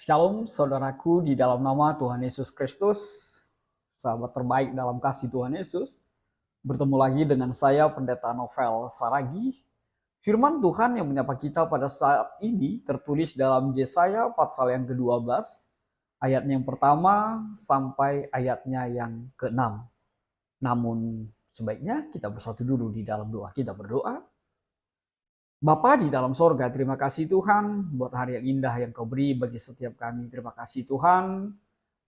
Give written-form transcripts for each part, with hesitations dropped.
Shalom saudaraku di dalam nama Tuhan Yesus Kristus, sahabat terbaik dalam kasih Tuhan Yesus. Bertemu lagi dengan saya Pendeta Novel Saragi. Firman Tuhan yang menyapa kita pada saat ini tertulis dalam Yesaya pasal yang ke-12, ayatnya yang pertama sampai ayatnya yang ke-6. Namun sebaiknya kita bersatu dulu di dalam doa. Kita berdoa. Bapa di dalam sorga, terima kasih Tuhan buat hari yang indah yang Kau beri bagi setiap kami. Terima kasih Tuhan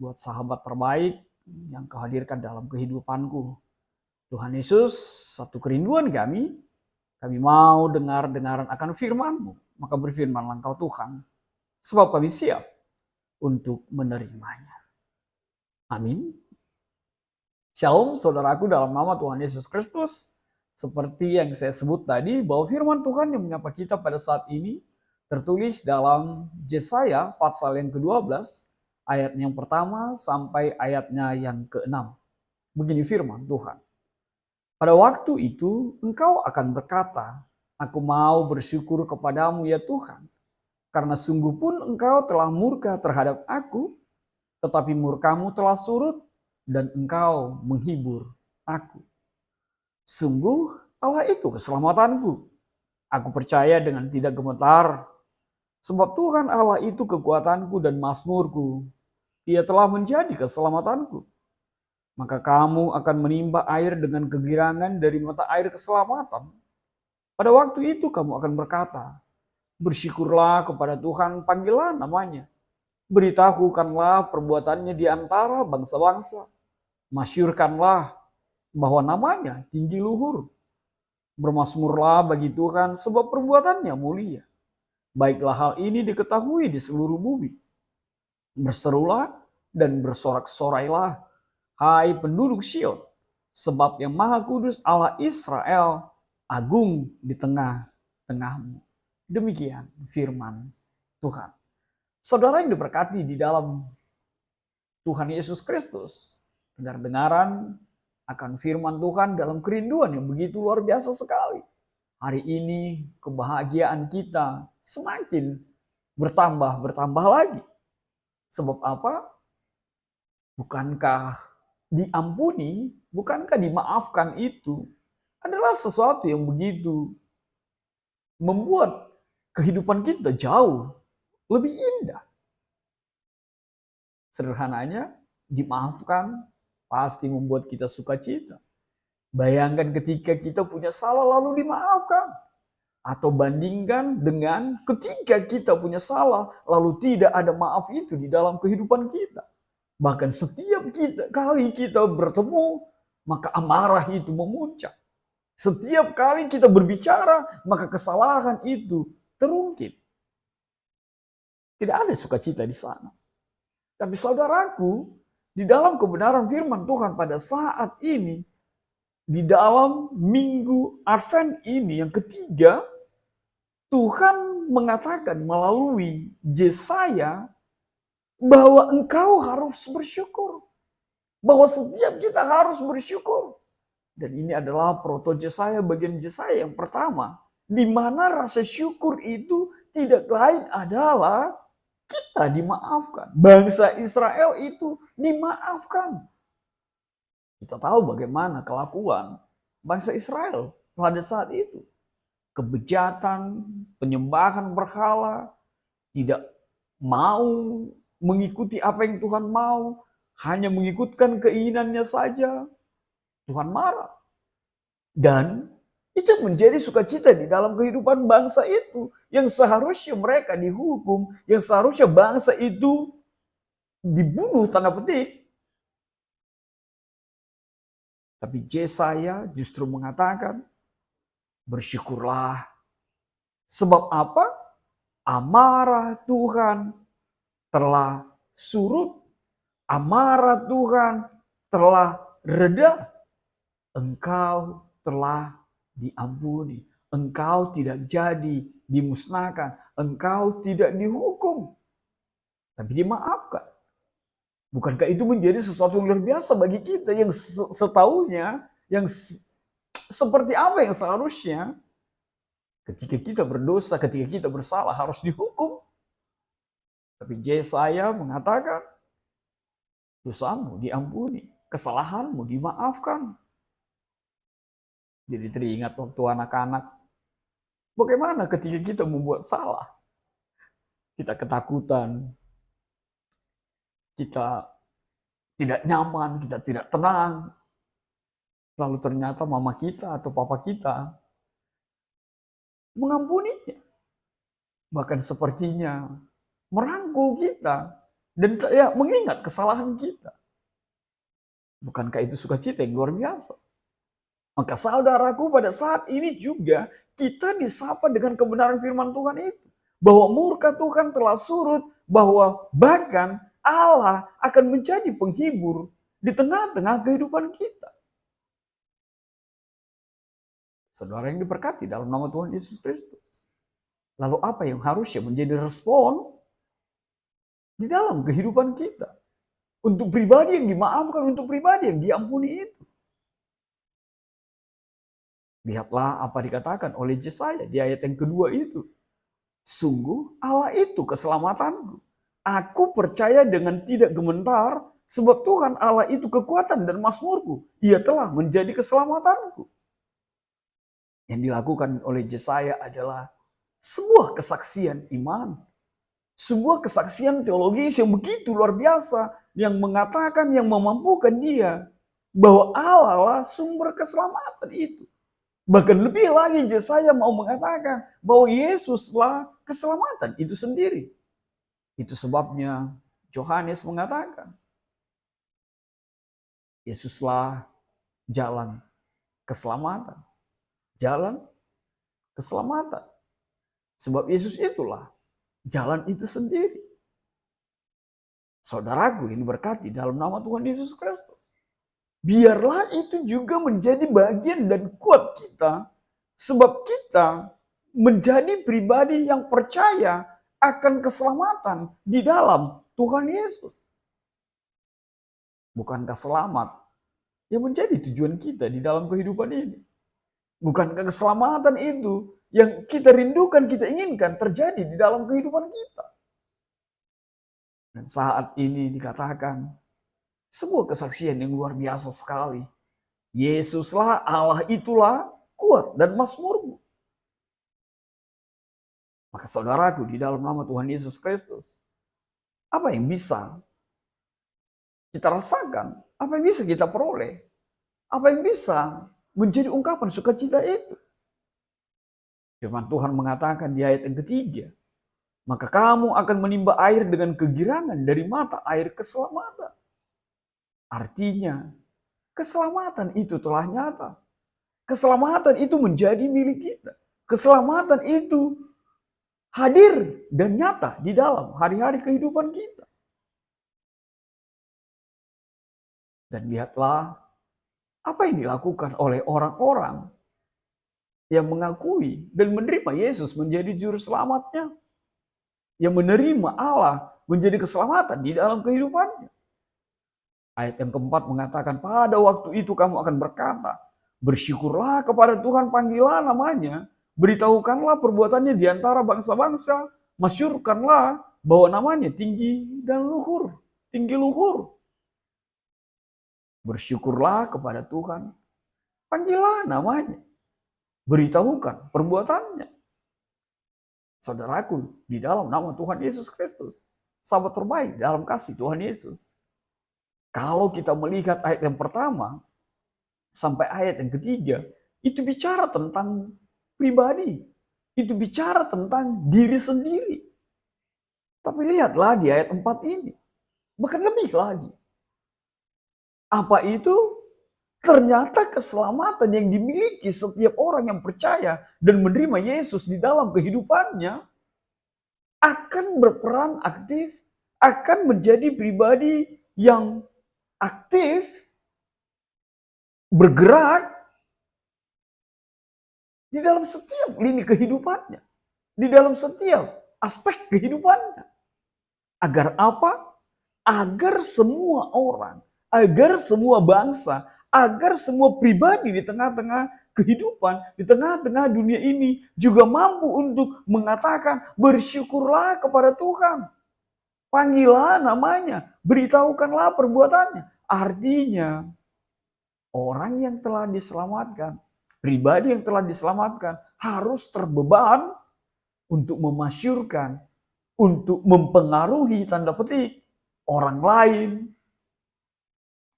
buat sahabat terbaik yang Kau hadirkan dalam kehidupanku. Tuhan Yesus, satu kerinduan kami mau dengar-dengaran akan firman-Mu. Maka berfirmanlah Engkau Tuhan, sebab kami siap untuk menerimanya. Amin. Shalom saudaraku dalam nama Tuhan Yesus Kristus. Seperti yang saya sebut tadi, bahwa firman Tuhan yang menyapa kita pada saat ini tertulis dalam Yesaya pasal yang ke-12, ayat yang pertama sampai ayatnya yang ke-6. Begini firman Tuhan. Pada waktu itu engkau akan berkata, aku mau bersyukur kepadamu ya Tuhan, karena sungguh pun engkau telah murka terhadap aku, tetapi murkamu telah surut dan engkau menghibur aku. Sungguh Allah itu keselamatanku. Aku percaya dengan tidak gemetar, sebab Tuhan Allah itu kekuatanku dan mazmurku. Ia telah menjadi keselamatanku. Maka kamu akan menimba air dengan kegirangan dari mata air keselamatan. Pada waktu itu kamu akan berkata, bersyukurlah kepada Tuhan, panggilah namanya. Beritahukanlah perbuatannya di antara bangsa-bangsa. Masyurkanlah bahwa namanya tinggi luhur. Bermasmurlah bagi Tuhan sebab perbuatannya mulia. Baiklah hal ini diketahui di seluruh bumi. Berserulah dan bersorak-sorailah, hai penduduk Sion, sebab yang Maha Kudus Allah Israel agung di tengah-tengahmu. Demikian firman Tuhan. Saudara yang diberkati di dalam Tuhan Yesus Kristus, dengar-dengaran akan firman Tuhan dalam kerinduan yang begitu luar biasa sekali. Hari ini kebahagiaan kita semakin bertambah lagi. Sebab apa? Bukankah diampuni, bukankah dimaafkan itu adalah sesuatu yang begitu membuat kehidupan kita jauh lebih indah. Sederhananya, dimaafkan pasti membuat kita sukacita. Bayangkan ketika kita punya salah lalu dimaafkan. Atau bandingkan dengan ketika kita punya salah lalu tidak ada maaf itu di dalam kehidupan kita. Bahkan setiap kali kita bertemu, maka amarah itu memuncak. Setiap kali kita berbicara, maka kesalahan itu terungkit. Tidak ada sukacita di sana. Tapi saudaraku, di dalam kebenaran firman Tuhan pada saat ini, di dalam minggu Advent ini yang ketiga, Tuhan mengatakan melalui Yesaya bahwa engkau harus bersyukur. Bahwa setiap kita harus bersyukur. Dan ini adalah proto Yesaya, bagian Yesaya yang pertama. Di mana rasa syukur itu tidak lain adalah kita dimaafkan. Bangsa Israel itu dimaafkan. Kita tahu bagaimana kelakuan bangsa Israel pada saat itu. Kebejatan, penyembahan berhala, tidak mau mengikuti apa yang Tuhan mau, hanya mengikutkan keinginannya saja. Tuhan marah. Dan itu menjadi sukacita di dalam kehidupan bangsa itu. Yang seharusnya mereka dihukum, yang seharusnya bangsa itu dibunuh tanda petik. Tapi Yesaya justru mengatakan, bersyukurlah. Sebab apa? Amarah Tuhan telah surut. Amarah Tuhan telah reda. Engkau telah diampuni. Engkau tidak jadi dimusnahkan. Engkau tidak dihukum. Tapi dimaafkan. Bukankah itu menjadi sesuatu yang luar biasa bagi kita yang setahunya, yang seperti apa yang seharusnya ketika kita berdosa, ketika kita bersalah harus dihukum. Tapi Yesaya mengatakan, dosamu diampuni, kesalahanmu dimaafkan. Jadi teringat waktu anak-anak, bagaimana ketika kita membuat salah? Kita ketakutan, kita tidak nyaman, kita tidak tenang. Lalu ternyata mama kita atau papa kita mengampuninya. Bahkan sepertinya merangkul kita dan mengingat kesalahan kita. Bukankah itu sukacita yang luar biasa? Maka saudaraku, pada saat ini juga kita disapa dengan kebenaran firman Tuhan itu. Bahwa murka Tuhan telah surut, bahwa bahkan Allah akan menjadi penghibur di tengah-tengah kehidupan kita. Saudara yang diberkati dalam nama Tuhan Yesus Kristus. Lalu apa yang harusnya menjadi respon di dalam kehidupan kita? Untuk pribadi yang dimaafkan, untuk pribadi yang diampuni itu. Lihatlah apa dikatakan oleh Yesaya di ayat yang kedua itu. Sungguh Allah itu keselamatanku. Aku percaya dengan tidak gemetar, sebab Tuhan Allah itu kekuatan dan mazmurku. Ia telah menjadi keselamatanku. Yang dilakukan oleh Yesaya adalah sebuah kesaksian iman. Sebuah kesaksian teologis yang begitu luar biasa. Yang mengatakan, yang memampukan dia. Bahwa Allah lah sumber keselamatan itu. Bahkan lebih lagi Yesaya mau mengatakan bahwa Yesuslah keselamatan itu sendiri. Itu sebabnya Yohanes mengatakan, Yesuslah jalan keselamatan. Jalan keselamatan. Sebab Yesus itulah jalan itu sendiri. Saudaraku yang diberkati dalam nama Tuhan Yesus Kristus. Biarlah itu juga menjadi bagian dan kuat kita. Sebab kita menjadi pribadi yang percaya akan keselamatan di dalam Tuhan Yesus. Bukankah selamat yang menjadi tujuan kita di dalam kehidupan ini? Bukankah keselamatan itu yang kita rindukan, kita inginkan terjadi di dalam kehidupan kita? Dan saat ini dikatakan, sebuah kesaksian yang luar biasa sekali. Yesuslah, Allah itulah kuat dan mazmurmu. Maka saudaraku di dalam nama Tuhan Yesus Kristus, apa yang bisa kita rasakan? Apa yang bisa kita peroleh? Apa yang bisa menjadi ungkapan sukacita itu? Firman Tuhan mengatakan di ayat yang ketiga, maka kamu akan menimba air dengan kegirangan dari mata air keselamatan. Artinya, keselamatan itu telah nyata. Keselamatan itu menjadi milik kita. Keselamatan itu hadir dan nyata di dalam hari-hari kehidupan kita. Dan lihatlah apa yang dilakukan oleh orang-orang yang mengakui dan menerima Yesus menjadi juru selamatnya. Yang menerima Allah menjadi keselamatan di dalam kehidupannya. Ayat yang keempat mengatakan, pada waktu itu kamu akan berkata, bersyukurlah kepada Tuhan panggilan namanya, beritahukanlah perbuatannya di antara bangsa-bangsa, masyurkanlah bahwa namanya tinggi dan luhur, tinggi luhur. Bersyukurlah kepada Tuhan, panggilan namanya, beritahukan perbuatannya. Saudaraku, di dalam nama Tuhan Yesus Kristus, sahabat terbaik dalam kasih Tuhan Yesus. Kalau kita melihat ayat yang pertama sampai ayat yang ketiga, itu bicara tentang pribadi. Itu bicara tentang diri sendiri. Tapi lihatlah di ayat 4 ini. Bahkan lebih lagi. Apa itu? Ternyata keselamatan yang dimiliki setiap orang yang percaya dan menerima Yesus di dalam kehidupannya akan berperan aktif, akan menjadi pribadi yang aktif, bergerak di dalam setiap lini kehidupannya, di dalam setiap aspek kehidupannya. Agar apa? Agar semua orang, agar semua bangsa, agar semua pribadi di tengah-tengah kehidupan, di tengah-tengah dunia ini juga mampu untuk mengatakan bersyukurlah kepada Tuhan. Panggillah namanya, beritahukanlah perbuatannya. Artinya, orang yang telah diselamatkan, pribadi yang telah diselamatkan, harus terbeban untuk memasyurkan, untuk mempengaruhi tanda petik orang lain,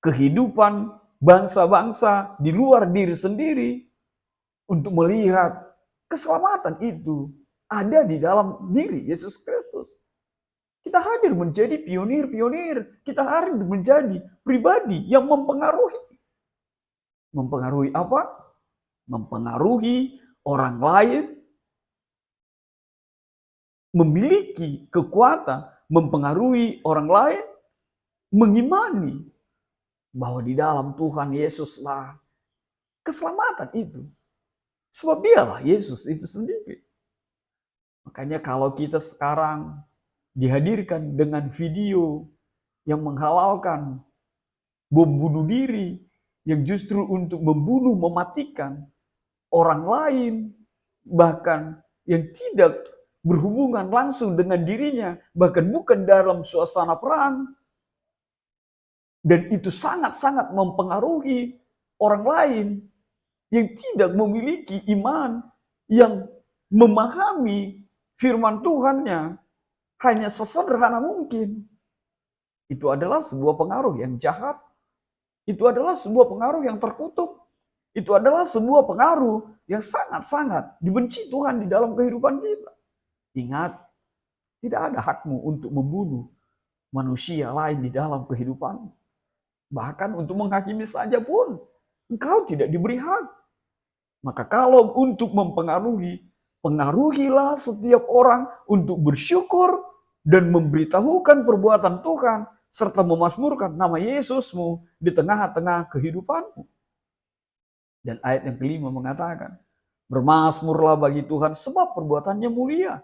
kehidupan bangsa-bangsa di luar diri sendiri, untuk melihat keselamatan itu ada di dalam diri Yesus Kristus. Kita hadir menjadi pionir-pionir, kita hadir menjadi pribadi yang mempengaruhi. Mempengaruhi apa? Mempengaruhi orang lain, memiliki kekuatan, mempengaruhi orang lain, mengimani bahwa di dalam Tuhan Yesuslah keselamatan itu. Sebab dialah Yesus itu sendiri. Makanya kalau kita sekarang dihadirkan dengan video yang menghalalkan bom bunuh diri, yang justru untuk membunuh, mematikan orang lain, bahkan yang tidak berhubungan langsung dengan dirinya, bahkan bukan dalam suasana perang, dan itu sangat-sangat mempengaruhi orang lain yang tidak memiliki iman, yang memahami firman Tuhannya hanya sesederhana mungkin. Itu adalah sebuah pengaruh yang jahat. Itu adalah sebuah pengaruh yang terkutuk. Itu adalah sebuah pengaruh yang sangat-sangat dibenci Tuhan di dalam kehidupan kita. Ingat, tidak ada hakmu untuk membunuh manusia lain di dalam kehidupan. Bahkan untuk menghakimi saja pun, engkau tidak diberi hak. Maka kalau untuk mempengaruhi, pengaruhilah setiap orang untuk bersyukur dan memberitahukan perbuatan Tuhan, serta memasmurkan nama Yesusmu di tengah-tengah kehidupanmu. Dan ayat yang kelima mengatakan, bermasmurlah bagi Tuhan sebab perbuatannya mulia,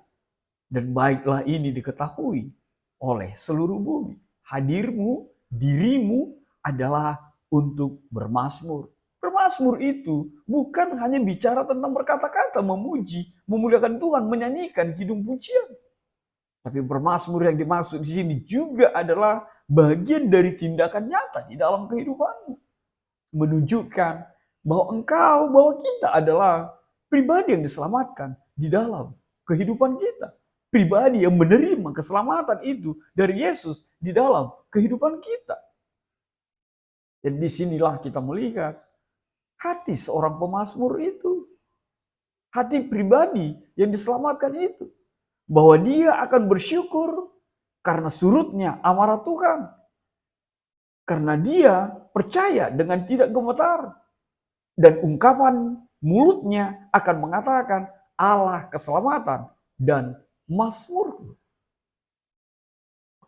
dan baiklah ini diketahui oleh seluruh bumi. Hadirmu, dirimu adalah untuk bermasmur. Bermasmur itu bukan hanya bicara tentang berkata-kata, memuji, memuliakan Tuhan, menyanyikan kidung pujian. Tapi bermasmur yang dimaksud di sini juga adalah bagian dari tindakan nyata di dalam kehidupanmu. Menunjukkan bahwa bahwa kita adalah pribadi yang diselamatkan di dalam kehidupan kita. Pribadi yang menerima keselamatan itu dari Yesus di dalam kehidupan kita. Dan disinilah kita melihat hati seorang pemazmur itu. Hati pribadi yang diselamatkan itu. Bahwa dia akan bersyukur karena surutnya amarah Tuhan. Karena dia percaya dengan tidak gemetar. Dan ungkapan mulutnya akan mengatakan Allah keselamatan dan mazmur.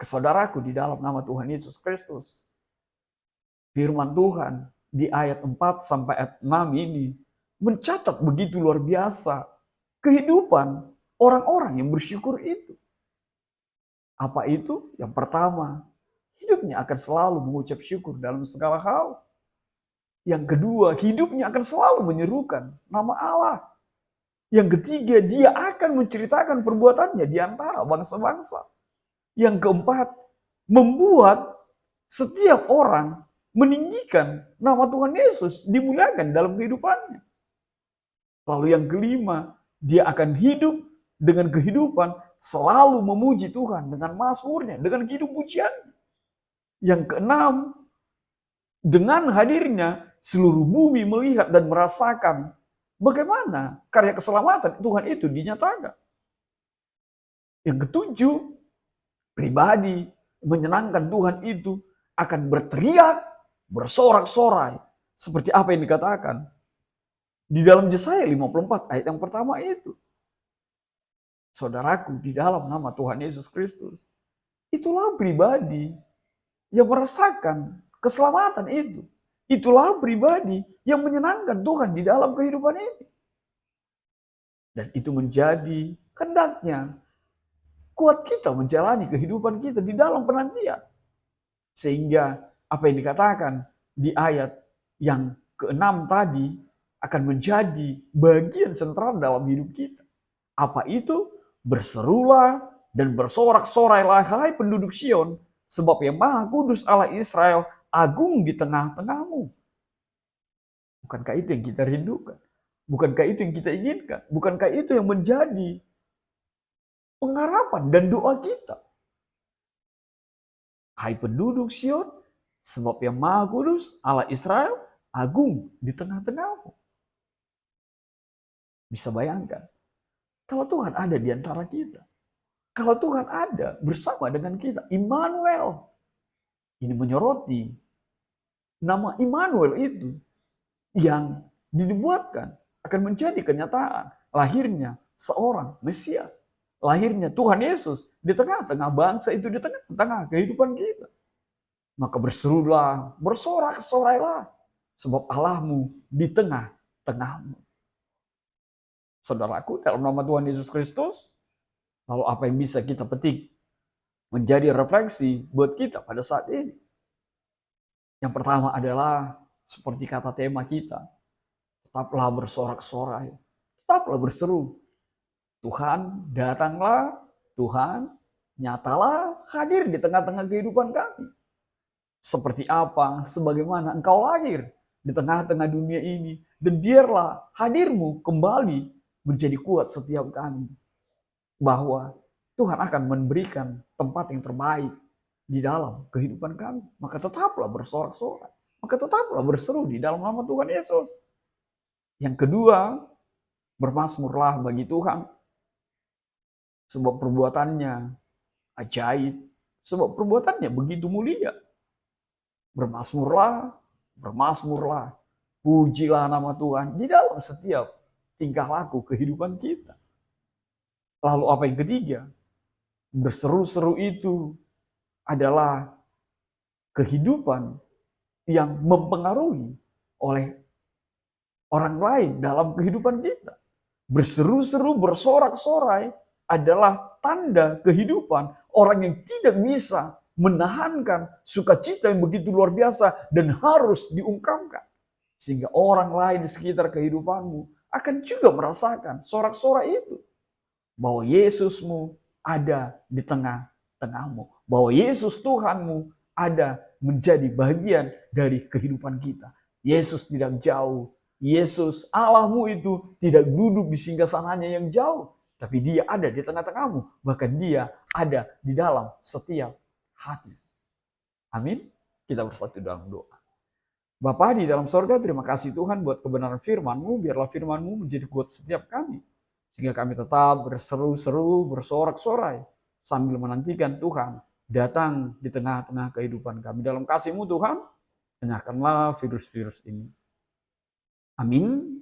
Saudaraku di dalam nama Tuhan Yesus Kristus. Firman Tuhan di ayat 4 sampai ayat 6 ini mencatat begitu luar biasa kehidupan orang-orang yang bersyukur itu. Apa itu? Yang pertama, hidupnya akan selalu mengucap syukur dalam segala hal. Yang kedua, hidupnya akan selalu menyerukan nama Allah. Yang ketiga, dia akan menceritakan perbuatannya di antara bangsa-bangsa. Yang keempat, membuat setiap orang meninggikan nama Tuhan Yesus, dimuliakan dalam kehidupannya. Lalu yang kelima, dia akan hidup dengan kehidupan selalu memuji Tuhan dengan mazmurnya, dengan hidup pujiannya. Yang keenam, dengan hadirnya seluruh bumi melihat dan merasakan bagaimana karya keselamatan Tuhan itu dinyatakan. Yang ketujuh, pribadi menyenangkan Tuhan itu akan berteriak, bersorak-sorai. Seperti apa yang dikatakan di dalam Yesaya 54 ayat yang pertama itu. Saudaraku, di dalam nama Tuhan Yesus Kristus, itulah pribadi yang merasakan keselamatan itu. Itulah pribadi yang menyenangkan Tuhan di dalam kehidupan ini. Dan itu menjadi kehendaknya kuat kita menjalani kehidupan kita di dalam penantian. Sehingga apa yang dikatakan di ayat yang ke-6 tadi akan menjadi bagian sentral dalam hidup kita. Apa itu? Berserulah Dan bersorak-sorailah hai penduduk Sion, sebab yang Maha Kudus Allah Israel agung di tengah-tengahmu. Bukankah itu yang kita rindukan? Bukankah itu yang kita inginkan? Bukankah itu yang menjadi pengharapan dan doa kita? Hai penduduk Sion, sebab yang Maha Kudus Allah Israel agung di tengah-tengahmu. Bisa bayangkan, kalau Tuhan ada di antara kita, kalau Tuhan ada bersama dengan kita, Immanuel, ini menyoroti nama Immanuel itu yang dibuatkan akan menjadi kenyataan lahirnya seorang Mesias, lahirnya Tuhan Yesus di tengah-tengah bangsa itu, di tengah-tengah kehidupan kita. Maka berserulah, bersorak-sorailah, sebab Allahmu di tengah-tengahmu. Saudaraku, dalam nama Tuhan Yesus Kristus, lalu apa yang bisa kita petik menjadi refleksi buat kita pada saat ini? Yang pertama adalah seperti kata tema kita, tetaplah bersorak-sorai, tetaplah berseru. Tuhan datanglah, Tuhan nyatalah, hadir di tengah-tengah kehidupan kami. Seperti apa, sebagaimana Engkau lahir di tengah-tengah dunia ini. Dan biarlah hadirmu kembali menjadi kuat setiap kami. Bahwa Tuhan akan memberikan tempat yang terbaik di dalam kehidupan kami. Maka tetaplah bersorak-sorai. Maka tetaplah berseru di dalam nama Tuhan Yesus. Yang kedua, bermazmurlah bagi Tuhan. Sebab perbuatannya ajaib. Sebab perbuatannya begitu mulia. Bermazmurlah, bermazmurlah. Pujilah nama Tuhan di dalam setiap tingkah laku kehidupan kita. Lalu apa yang ketiga? Berseru-seru itu adalah kehidupan yang mempengaruhi oleh orang lain dalam kehidupan kita. Berseru-seru, bersorak-sorai adalah tanda kehidupan orang yang tidak bisa menahankan sukacita yang begitu luar biasa dan harus diungkapkan. Sehingga orang lain di sekitar kehidupanmu akan juga merasakan sorak-sorai itu. Bahwa Yesusmu ada di tengah-tengahmu. Bahwa Yesus Tuhanmu ada menjadi bagian dari kehidupan kita. Yesus tidak jauh. Yesus Allahmu itu tidak duduk di singgasananya yang jauh. Tapi dia ada di tengah-tengahmu. Bahkan dia ada di dalam setiap hati. Amin. Kita bersatu dalam doa. Bapa di dalam sorga, terima kasih Tuhan buat kebenaran firman-Mu. Biarlah firman-Mu menjadi kuat setiap kami. Sehingga kami tetap berseru-seru, bersorak-sorai. Sambil menantikan Tuhan datang di tengah-tengah kehidupan kami. Dalam kasih-Mu Tuhan, enyahkanlah virus-virus ini. Amin.